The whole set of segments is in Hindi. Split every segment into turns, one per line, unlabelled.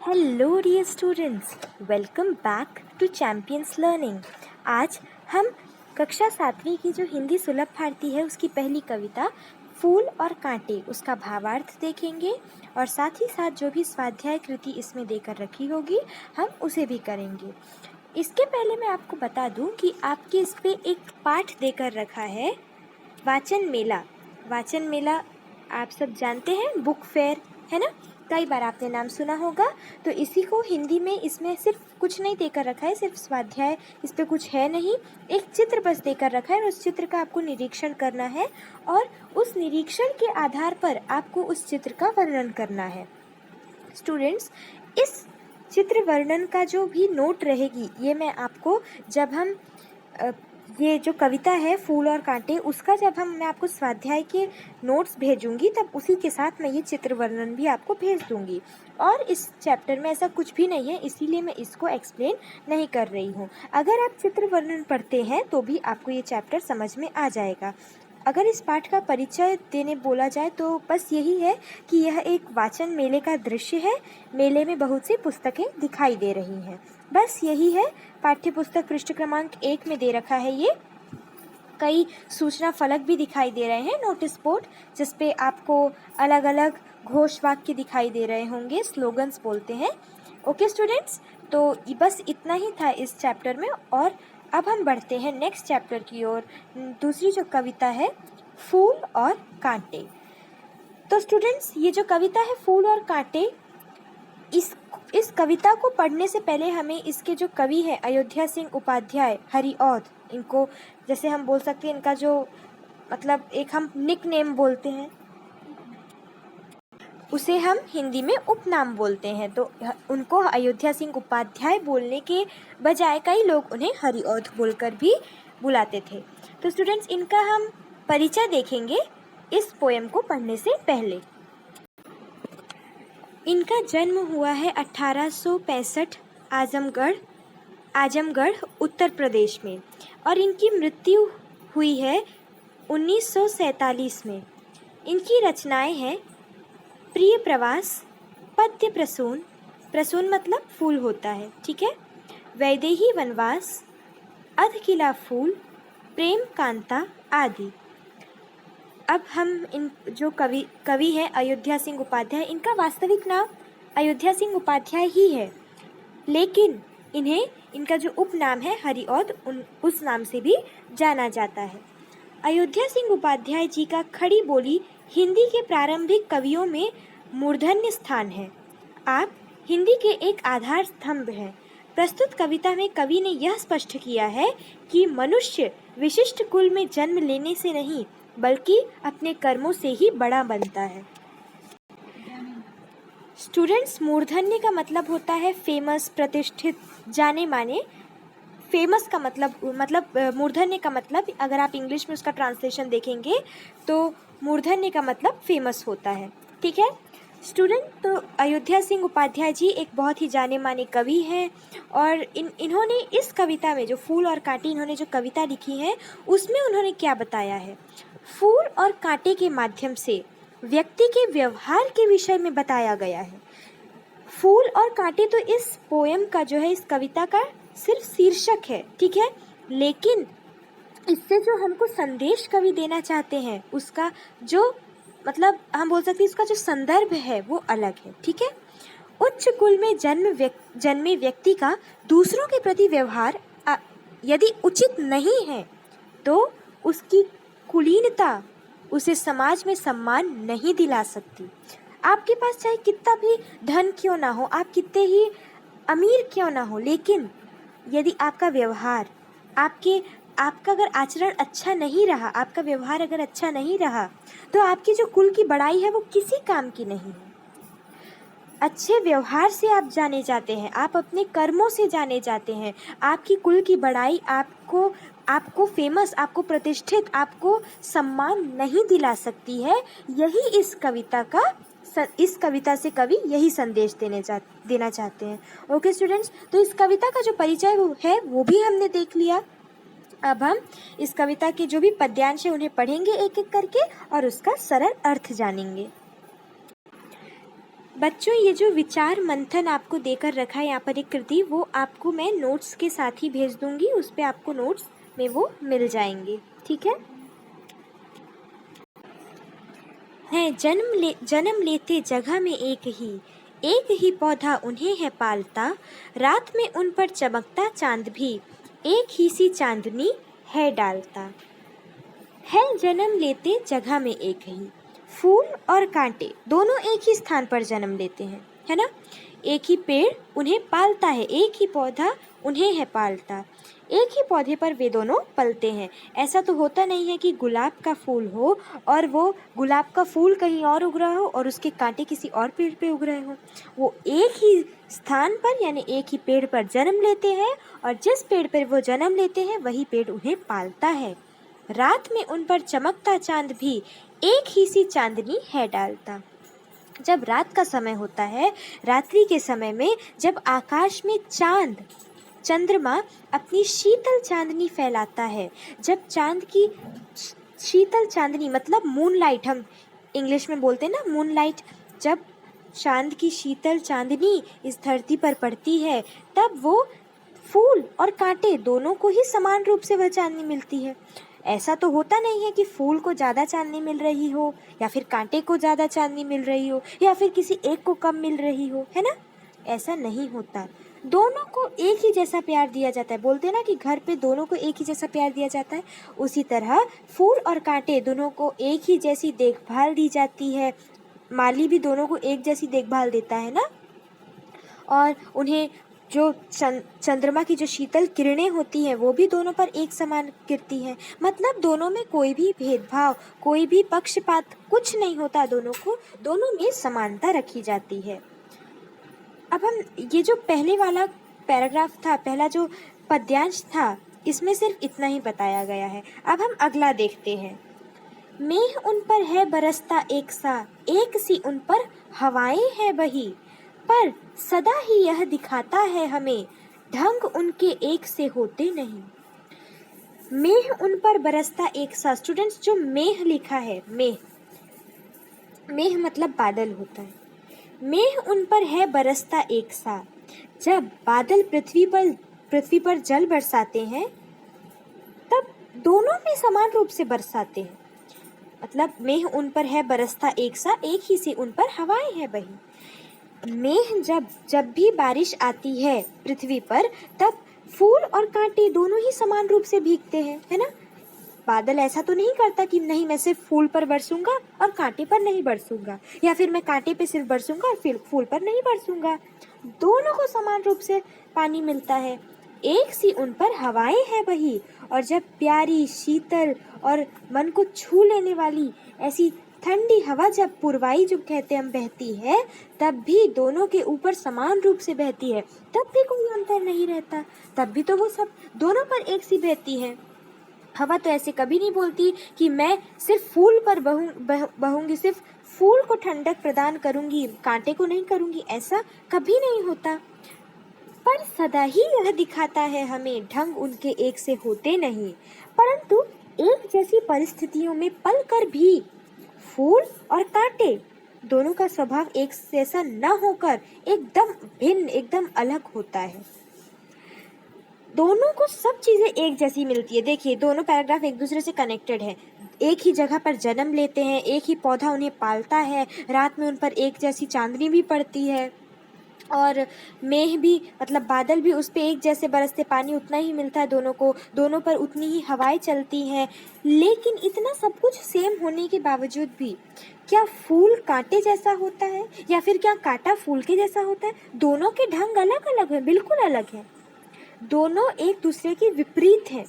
Hello dear students, welcome back to champions learning. आज हम कक्षा 7वीं की जो हिंदी सुलभ भारती है उसकी पहली कविता फूल और कांटे उसका भावार्थ देखेंगे और साथ ही साथ जो भी स्वाध्याय कृति इसमें देकर रखी होगी हम उसे भी करेंगे। इसके पहले मैं आपको बता दूं कि आपके इस पे एक पाठ देकर रखा है वाचन मेला। वाचन मेला आप सब जानते हैं, बुक फेयर है ना, कई बार आपने नाम सुना होगा। तो इसी को हिंदी में इसमें सिर्फ कुछ नहीं देकर रखा है, सिर्फ स्वाध्याय इस पे कुछ है नहीं, एक चित्र बस देकर रखा है और उस चित्र का आपको निरीक्षण करना है और उस निरीक्षण के आधार पर आपको उस चित्र का वर्णन करना है। स्टूडेंट्स, इस चित्र वर्णन का जो भी नोट रहेगी ये मैं आपको जब हम ये जो कविता है फूल और कांटे उसका जब मैं आपको स्वाध्याय के नोट्स भेजूंगी तब उसी के साथ मैं ये चित्र वर्णन भी आपको भेज दूंगी। और इस चैप्टर में ऐसा कुछ भी नहीं है, इसीलिए मैं इसको एक्सप्लेन नहीं कर रही हूँ। अगर आप चित्र वर्णन पढ़ते हैं तो भी आपको ये चैप्टर समझ में आ जाएगा। अगर इस पाठ का परिचय देने बोला जाए तो बस यही है कि यह एक वाचन मेले का दृश्य है। मेले में बहुत सी पुस्तकें दिखाई दे रही हैं, बस यही है। पाठ्य पुस्तक पृष्ठ क्रमांक 1 में दे रखा है ये। कई सूचना फलक भी दिखाई दे रहे हैं, नोटिस बोर्ड, जिसपे आपको अलग अलग घोष वाक्य दिखाई दे रहे होंगे, स्लोगन्स बोलते हैं। ओके स्टूडेंट्स, तो बस इतना ही था इस चैप्टर में और अब हम बढ़ते हैं नेक्स्ट चैप्टर की ओर। दूसरी जो कविता है फूल और कांटे। तो स्टूडेंट्स, ये जो कविता है फूल और कांटे, इस कविता को पढ़ने से पहले हमें इसके जो कवि हैं अयोध्या सिंह उपाध्याय हरिऔध, इनको जैसे हम बोल सकते हैं, इनका जो मतलब एक हम निक नेम बोलते हैं उसे हम हिंदी में उपनाम बोलते हैं। तो उनको अयोध्या सिंह उपाध्याय बोलने के बजाय कई लोग उन्हें हरिऔध बोलकर भी बुलाते थे। तो स्टूडेंट्स, इनका हम परिचय देखेंगे इस पोएम को पढ़ने से पहले। इनका जन्म हुआ है 1865 आजमगढ़ उत्तर प्रदेश में और इनकी मृत्यु हुई है 1947 में। इनकी रचनाएं हैं प्रिय प्रवास, पद्य प्रसून मतलब फूल होता है, ठीक है, वैदेही वनवास, अध किला फूल, प्रेम कांता आदि। अब हम इन जो कवि हैं अयोध्या सिंह उपाध्याय, इनका वास्तविक नाम अयोध्या सिंह उपाध्याय ही है, लेकिन इनका जो उपनाम है हरिऔध उस नाम से भी जाना जाता है। अयोध्या सिंह उपाध्याय जी का खड़ी बोली हिंदी के प्रारंभिक कवियों में मूर्धन्य स्थान है। आप हिंदी के एक आधार स्तंभ हैं। प्रस्तुत कविता में कवि ने यह स्पष्ट किया है कि मनुष्य विशिष्ट कुल में जन्म लेने से नहीं बल्कि अपने कर्मों से ही बड़ा बनता है। स्टूडेंट्स, मूर्धन्य का मतलब होता है फेमस, प्रतिष्ठित, जाने माने। फेमस का मतलब मूर्धन्य का मतलब अगर आप इंग्लिश में उसका ट्रांसलेशन देखेंगे तो मूर्धन्य का मतलब फेमस होता है, ठीक है स्टूडेंट। तो अयोध्या सिंह उपाध्याय जी एक बहुत ही जाने माने कवि हैं और इन्होंने इस कविता में जो फूल और कांटे इन्होंने जो कविता लिखी है उसमें उन्होंने क्या बताया है। फूल और कांटे के माध्यम से व्यक्ति के व्यवहार के विषय में बताया गया है। फूल और कांटे तो इस पोएम का जो है, इस कविता का सिर्फ शीर्षक है, ठीक है, लेकिन इससे जो हमको संदेश कवि देना चाहते हैं उसका जो मतलब हम बोल सकते हैं इसका जो संदर्भ है वो अलग है, ठीक है। उच्च कुल में जन्मे व्यक्ति का दूसरों के प्रति व्यवहार यदि उचित नहीं है तो उसकी कुलीनता उसे समाज में सम्मान नहीं दिला सकती। आपके पास चाहे कितना भी धन क्यों ना हो, आप कितने ही अमीर क्यों ना हो, लेकिन यदि आपका व्यवहार आपका अगर आचरण अच्छा नहीं रहा, आपका व्यवहार अगर अच्छा नहीं रहा तो आपकी जो कुल की बड़ाई है वो किसी काम की नहीं है। अच्छे व्यवहार से आप जाने जाते हैं, आप अपने कर्मों से जाने जाते हैं। आपकी कुल की बड़ाई आपको फेमस, आपको प्रतिष्ठित, आपको सम्मान नहीं दिला सकती है। यही इस कविता से कवि यही संदेश देना चाहते हैं। ओके स्टूडेंट्स, तो इस कविता का जो परिचय वो भी हमने देख लिया। अब हम इस कविता के जो भी पद्यांश है उन्हें पढ़ेंगे एक एक करके और उसका सरल अर्थ जानेंगे। बच्चों, ये जो विचार मंथन आपको देकर रखा है यहाँ पर एक कृति, वो आपको मैं नोट्स के साथ ही भेज दूंगी, उस पे आपको नोट्स में वो मिल जाएंगे, ठीक है। जन्म लेते जगह में एक ही पौधा उन्हें है पालता, रात में उन पर चमकता चांद भी एक ही सी चांदनी है डालता। है जन्म लेते जगह में एक ही, फूल और कांटे दोनों एक ही स्थान पर जन्म लेते हैं, है ना। एक ही पेड़ उन्हें पालता है, एक ही पौधा उन्हें है पालता, एक ही पौधे पर वे दोनों पलते हैं। ऐसा तो होता नहीं है कि गुलाब का फूल हो और वो गुलाब का फूल कहीं और उग रहा हो और उसके कांटे किसी और पेड़ पे उग रहे हो। वो एक ही स्थान पर यानी एक ही पेड़ पर जन्म लेते हैं और जिस पेड़ पर वो जन्म लेते हैं वही पेड़ उन्हें पालता है। रात में उन पर चमकता चांद भी एक ही सी चांदनी है डालता। जब रात का समय होता है, रात्रि के समय में जब आकाश में चंद्रमा अपनी शीतल चांदनी फैलाता है, जब चांद की शीतल चांदनी मतलब मूनलाइट, हम इंग्लिश में बोलते हैं ना मूनलाइट, जब चांद की शीतल चांदनी इस धरती पर पड़ती है तब वो फूल और कांटे दोनों को ही समान रूप से वह चांदनी मिलती है। ऐसा तो होता नहीं है कि फूल को ज़्यादा चांदनी मिल रही हो या फिर कांटे को ज़्यादा चांदनी मिल रही हो या फिर किसी एक को कम मिल रही हो, है ना। ऐसा नहीं होता, दोनों को एक ही जैसा प्यार दिया जाता है। बोलते हैं ना कि घर पे दोनों को एक ही जैसा प्यार दिया जाता है, उसी तरह फूल और कांटे दोनों को एक ही जैसी देखभाल दी जाती है। माली भी दोनों को एक जैसी देखभाल देता है ना। और उन्हें जो चंद्रमा की जो शीतल किरणें होती हैं वो भी दोनों पर एक समान गिरती हैं। मतलब दोनों में कोई भी भेदभाव, कोई भी पक्षपात कुछ नहीं होता, दोनों में समानता रखी जाती है। अब हम ये जो पहले वाला पैराग्राफ था, पहला जो पद्यांश था, इसमें सिर्फ इतना ही बताया गया है। अब हम अगला देखते हैं। मेघ उन पर है बरसता एक सा, एक सी उन पर हवाएं है बही, पर सदा ही यह दिखाता है हमें, ढंग उनके एक से होते नहीं। मेघ उन पर बरसता एक सा, स्टूडेंट्स जो मेघ लिखा है, मेघ मतलब बादल होता है। मेघ उन पर है बरसता एक सा, जब बादल पृथ्वी पर जल बरसाते हैं तब दोनों में समान रूप से बरसाते हैं। मतलब मेघ उन पर है बरसता एक सा, एक ही से उन पर हवाएं है बही। मेघ जब भी बारिश आती है पृथ्वी पर तब फूल और कांटे दोनों ही समान रूप से भीगते हैं, है ना। बादल ऐसा तो नहीं करता कि नहीं मैं सिर्फ फूल पर बरसूंगा और कांटे पर नहीं बरसूंगा, या फिर मैं कांटे पे सिर्फ बरसूंगा और फिर फूल पर नहीं बरसूंगा। दोनों को समान रूप से पानी मिलता है, एक सी उन पर हवाएं है बही। और जब प्यारी शीतल और मन को छू लेने वाली ऐसी ठंडी हवा जब पुरवाई जो कहते हम बहती है, तब भी दोनों के ऊपर समान रूप से बहती है, तब भी कोई अंतर नहीं रहता, तब भी तो वो सब दोनों पर एक सी बहती है। हवा तो ऐसे कभी नहीं बोलती कि मैं सिर्फ फूल पर बहूंगी, सिर्फ फूल को ठंडक प्रदान करूंगी, कांटे को नहीं करूंगी, ऐसा कभी नहीं होता। पर सदा ही यह दिखाता है हमें, ढंग उनके एक से होते नहीं। परंतु एक जैसी परिस्थितियों में पल कर भी फूल और कांटे दोनों का स्वभाव एक जैसा न होकर एकदम भिन्न, एकदम अलग होता है। दोनों को सब चीज़ें एक जैसी मिलती है। देखिए दोनों पैराग्राफ एक दूसरे से कनेक्टेड है। एक ही जगह पर जन्म लेते हैं, एक ही पौधा उन्हें पालता है, रात में उन पर एक जैसी चांदनी भी पड़ती है और मेघ भी मतलब बादल भी उस पर एक जैसे बरसते, पानी उतना ही मिलता है दोनों को, दोनों पर उतनी ही हवाएं चलती हैं। लेकिन इतना सब कुछ सेम होने के बावजूद भी क्या फूल कांटे जैसा होता है या फिर क्या कांटा फूल के जैसा होता है? दोनों के ढंग अलग अलग है, बिल्कुल अलग है। दोनों एक दूसरे के विपरीत हैं।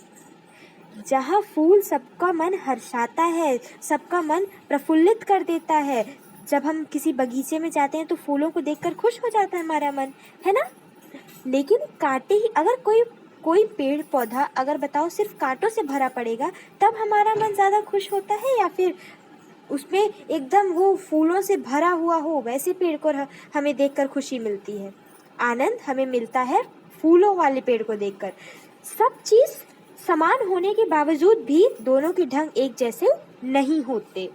जहाँ फूल सबका मन हर्षाता है, सबका मन प्रफुल्लित कर देता है। जब हम किसी बगीचे में जाते हैं तो फूलों को देखकर खुश हो जाता है हमारा मन, है ना। लेकिन कांटे ही अगर कोई पेड़ पौधा अगर बताओ सिर्फ कांटों से भरा पड़ेगा तब हमारा मन ज़्यादा खुश होता है या फिर उसमें एकदम वो फूलों से भरा हुआ हो वैसे पेड़ को हमें देखकर खुशी मिलती है। आनंद हमें मिलता है फूलों वाले पेड़ को देखकर। सब चीज़ समान होने के बावजूद भी दोनों के ढंग एक जैसे नहीं होते।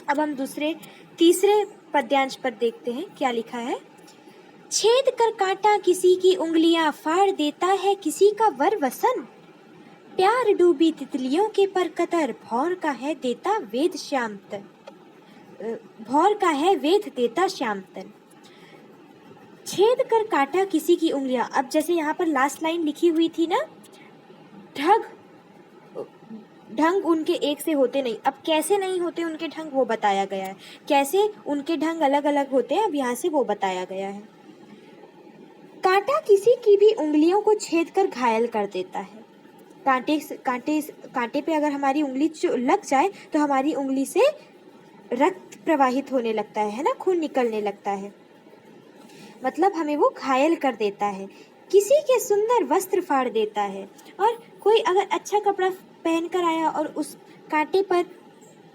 अब हम तीसरे पद्यांश पर देखते हैं क्या लिखा है। छेद कर कांटा किसी की उंगलियां फाड़ देता है किसी का वर वसन। प्यार डूबी तितलियों के पर कतर भौर का है देता वेद श्याम तन। भौर का है वेद देता श्याम तन। छेद कर काटा किसी की उंगलियां। अब जैसे यहाँ पर लास्ट लाइन लिखी हुई थी ना, ढंग उनके एक से होते नहीं। अब कैसे नहीं होते उनके ढंग वो बताया गया है, कैसे उनके ढंग अलग अलग होते हैं अब यहाँ से वो बताया गया है। कांटा किसी की भी उंगलियों को छेद कर घायल कर देता है। कांटे पे अगर हमारी उंगली लग जाए तो हमारी उंगली से रक्त प्रवाहित होने लगता है ना, खून निकलने लगता है, मतलब हमें वो घायल कर देता है। किसी के सुंदर वस्त्र फाड़ देता है। और कोई अगर अच्छा कपड़ा पहन कर आया और उस कांटे पर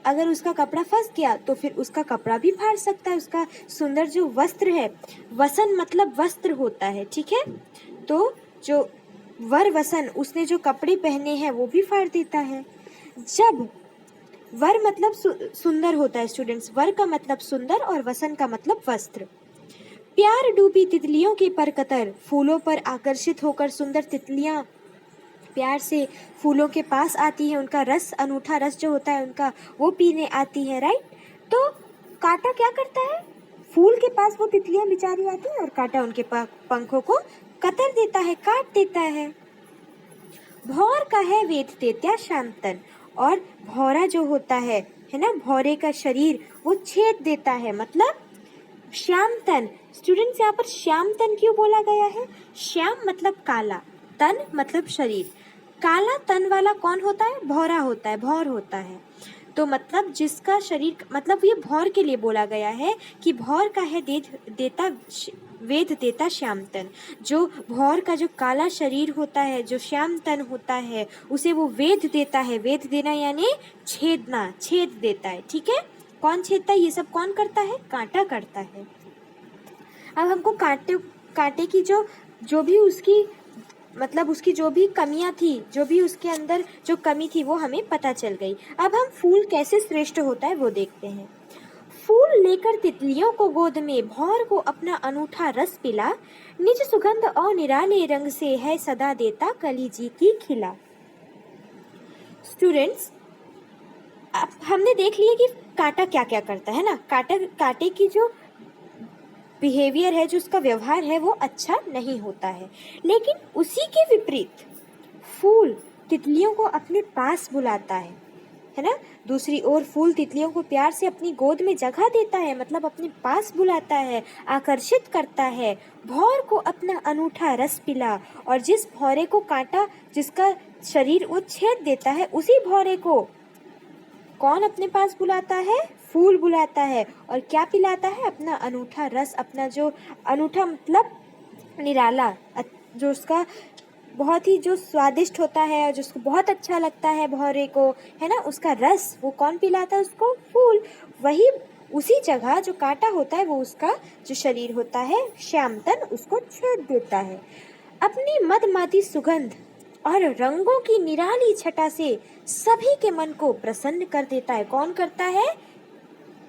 अगर उसका कपड़ा फंस गया तो फिर उसका कपड़ा भी फाड़ सकता है, उसका सुंदर जो वस्त्र है, वसन मतलब वस्त्र होता है, ठीक है, तो जो वर वसन उसने जो कपड़े पहने हैं वो भी फाड़ देता है। जब वर मतलब सुंदर होता है स्टूडेंट्स, वर का मतलब सुंदर और वसन का मतलब वस्त्र। प्यार डूबी तितलियों के पर कतर, फूलों पर आकर्षित होकर सुंदर तितलियां प्यार से फूलों के पास आती है, उनका रस, अनूठा रस जो होता है उनका, वो पीने आती है, राइट। तो कांटा क्या करता है, फूल के पास वो तितलियां बेचारी आती हैं और कांटा उनके पंखों को कतर देता है, काट देता है। भौर का है वेद देत्या श्याम तन। और भौरा जो होता है ना, भौरे का शरीर वो छेद देता है, मतलब श्याम तन। स्टूडेंट्स यहाँ पर श्याम तन क्यों बोला गया है? श्याम मतलब काला, तन मतलब शरीर। काला तन वाला कौन होता है? भौरा होता है, भौर होता है। तो मतलब जिसका शरीर, मतलब ये भौर के लिए बोला गया है कि भौर का है वेद देता श्याम तन। जो भौर का जो काला शरीर होता है, जो श्याम तन होता है, उसे वो वेद देता है। वेद देना यानी छेदना, छेद देता है, ठीक है। कौन छेदता है? ये सब कौन करता है? कांटा करता है। अब हमको कांटे की जो भी उसकी मतलब उसकी जो भी कमियां थी, जो भी उसके अंदर जो कमी थी वो हमें पता चल गई। अब हम फूल कैसे श्रेष्ठ होता है वो देखते हैं। फूल लेकर तितलियों को गोद में भौर को अपना अनूठा रस पिला, निज सुगंध और निराले रंग से है सदा देता कली जी की खिला। स्टूडेंट्स, अब हमने देख लिया कि कांटा क्या क्या करता है ना। कांटे की जो बिहेवियर है, जो उसका व्यवहार है वो अच्छा नहीं होता है। लेकिन उसी के विपरीत फूल तितलियों को अपने पास बुलाता है ना। दूसरी ओर फूल तितलियों को प्यार से अपनी गोद में जगह देता है, मतलब अपने पास बुलाता है, आकर्षित करता है। भौर को अपना अनूठा रस पिला। और जिस भौरे को कांटा, जिसका शरीर वो छेद देता है, उसी भौरे को कौन अपने पास बुलाता है? फूल बुलाता है। और क्या पिलाता है? अपना अनूठा रस, अपना जो अनूठा मतलब निराला, जो उसका बहुत ही जो स्वादिष्ट होता है और जिसको बहुत अच्छा लगता है भौरे को, है ना, उसका रस वो कौन पिलाता है उसको? फूल। वही उसी जगह जो कांटा होता है वो उसका जो शरीर होता है श्यामतन, उसको छेद देता है। अपनी मदमाती सुगंध और रंगों की निराली छटा से सभी के मन को प्रसन्न कर देता है। कौन करता है?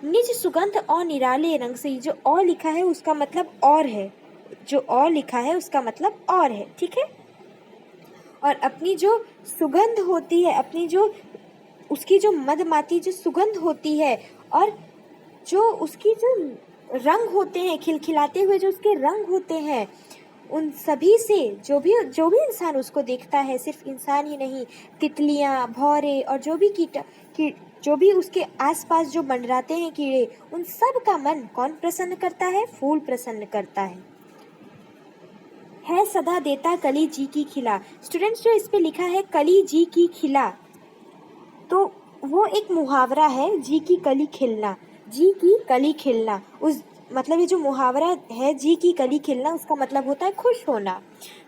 निज सुगंध और निराले रंग से। जो और लिखा है उसका मतलब और है, जो और लिखा है उसका मतलब और है, ठीक है। और अपनी जो सुगंध होती है, अपनी जो उसकी जो मदमाती जो सुगंध होती है, और जो उसकी जो रंग होते हैं, खिलखिलाते हुए जो उसके रंग होते हैं, उन सभी से जो भी इंसान उसको देखता है, सिर्फ इंसान ही नहीं, तितलियां, भौरे और जो भी उसके आसपास जो मंडराते हैं कीड़े, उन सब का मन कौन प्रसन्न करता है? फूल प्रसन्न करता है सदा देता कली जी की खिला। स्टूडेंट्स, जो इस पे लिखा है कली जी की खिला, तो वो एक मुहावरा है, जी की कली खिलना, जी की कली खिलना। उस मतलब ये जो मुहावरा है जी की कली खिलना, उसका मतलब होता है खुश होना।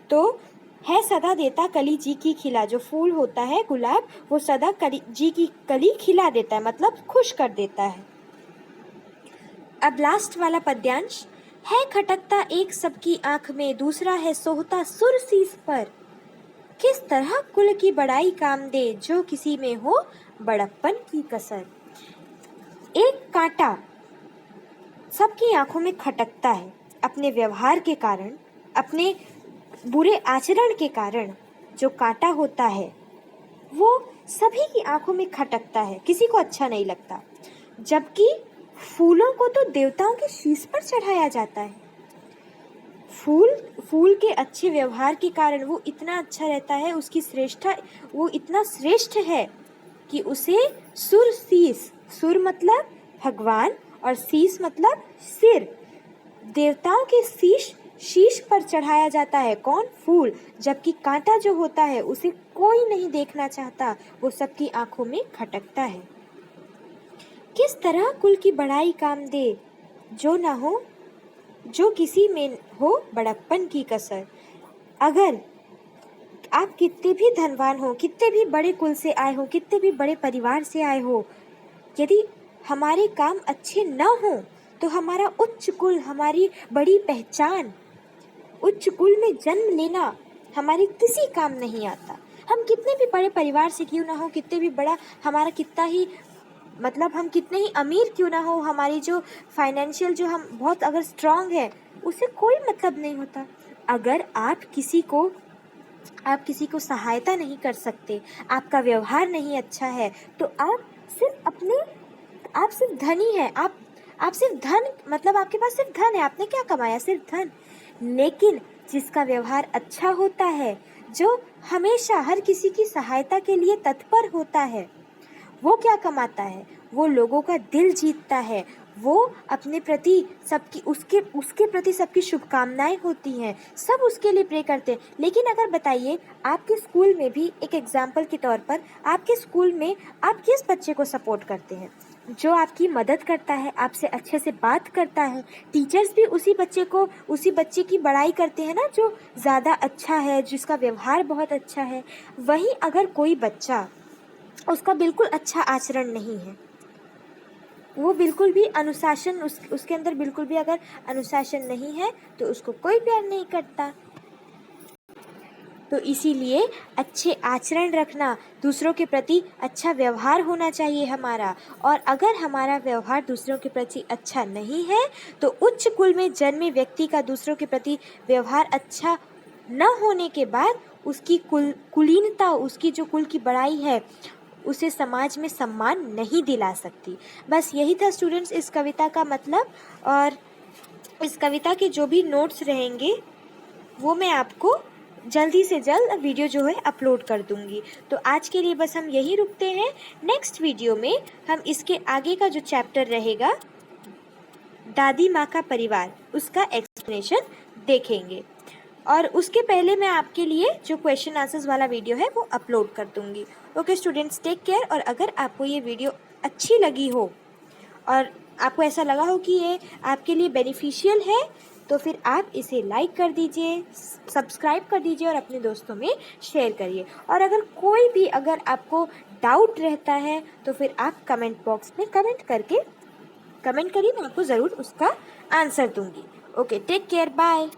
तो है सदा देता कली जी की खिला, जो फूल होता है गुलाब, वो सदा जी की कली खिला देता है, मतलब खुश कर देता है। अब लास्ट वाला पद्यांश है, खटकता एक सबकी आंख में, दूसरा है सोहता सुर सीस पर, किस तरह कुल की बड़ाई काम दे, जो किसी में हो बड़प्पन की कसर। एक कांटा सबकी आंखों में खटकता है अपने व्यवहार के कारण, अपने बुरे आचरण के कारण। जो कांटा होता है वो सभी की आंखों में खटकता है, किसी को अच्छा नहीं लगता। जबकि फूलों को तो देवताओं के शीश पर चढ़ाया जाता है। फूल के अच्छे व्यवहार के कारण वो इतना अच्छा रहता है, उसकी श्रेष्ठता, वो इतना श्रेष्ठ है कि उसे सुर मतलब भगवान और शीश मतलब सिर, देवताओं के शीश पर चढ़ाया जाता है। कौन? फूल। जबकि कांटा जो होता है उसे कोई नहीं देखना चाहता, वो सबकी आंखों में खटकता है। किस तरह कुल की बड़ाई काम दे, जो ना हो, जो किसी में हो बड़प्पन की कसर। अगर आप कितने भी धनवान हो, कितने भी बड़े कुल से आए हो, कितने भी बड़े परिवार से आए हो, यदि हमारे काम अच्छे न हो तो हमारा उच्च कुल, हमारी बड़ी पहचान, उच्च कुल में जन्म लेना हमारे किसी काम नहीं आता। हम कितने भी बड़े परिवार से क्यों ना हो, कितने भी बड़ा हमारा कितना ही मतलब हम कितने ही अमीर क्यों ना हो, हमारी जो फाइनेंशियल जो हम बहुत अगर स्ट्रांग है, उससे कोई मतलब नहीं होता। अगर आप किसी को सहायता नहीं कर सकते, आपका व्यवहार नहीं अच्छा है, तो आप सिर्फ धनी है, आप सिर्फ धन, मतलब आपके पास सिर्फ धन है, आपने क्या कमाया? सिर्फ धन। लेकिन जिसका व्यवहार अच्छा होता है, जो हमेशा हर किसी की सहायता के लिए तत्पर होता है, वो क्या कमाता है? वो लोगों का दिल जीतता है, वो अपने प्रति उसके प्रति सबकी शुभकामनाएं होती हैं, सब उसके लिए प्रे करते हैं। लेकिन अगर बताइए, आपके स्कूल में भी एक एग्जाम्पल के तौर पर, आपके स्कूल में आप किस बच्चे को सपोर्ट करते हैं? जो आपकी मदद करता है, आपसे अच्छे से बात करता है। टीचर्स भी उसी बच्चे की बड़ाई करते हैं ना, जो ज़्यादा अच्छा है, जिसका व्यवहार बहुत अच्छा है। वहीं अगर कोई बच्चा, उसका बिल्कुल अच्छा आचरण नहीं है, वो बिल्कुल भी अनुशासन, उसके अंदर बिल्कुल भी अगर अनुशासन नहीं है, तो उसको कोई प्यार नहीं करता। तो इसीलिए अच्छे आचरण रखना, दूसरों के प्रति अच्छा व्यवहार होना चाहिए हमारा। और अगर हमारा व्यवहार दूसरों के प्रति अच्छा नहीं है, तो उच्च कुल में जन्मे व्यक्ति का दूसरों के प्रति व्यवहार अच्छा न होने के बाद उसकी कुलीनता, उसकी जो कुल की बड़ाई है, उसे समाज में सम्मान नहीं दिला सकती। बस यही था स्टूडेंट्स इस कविता का मतलब। और इस कविता के जो भी नोट्स रहेंगे वो मैं आपको जल्दी से जल्द वीडियो जो है अपलोड कर दूंगी। तो आज के लिए बस हम यही रुकते हैं। नेक्स्ट वीडियो में हम इसके आगे का जो चैप्टर रहेगा, दादी माँ का परिवार, उसका एक्सप्लेनेशन देखेंगे। और उसके पहले मैं आपके लिए जो क्वेश्चन आंसर्स वाला वीडियो है वो अपलोड कर दूंगी। Okay students, take care. और अगर आपको ये वीडियो अच्छी लगी हो और आपको ऐसा लगा हो कि ये आपके लिए बेनिफिशियल है, तो फिर आप इसे लाइक कर दीजिए, सब्सक्राइब कर दीजिए और अपने दोस्तों में शेयर करिए। और अगर आपको डाउट रहता है, तो फिर आप कमेंट बॉक्स में कमेंट करिए, मैं आपको ज़रूर उसका आंसर दूंगी। Okay, take care, bye.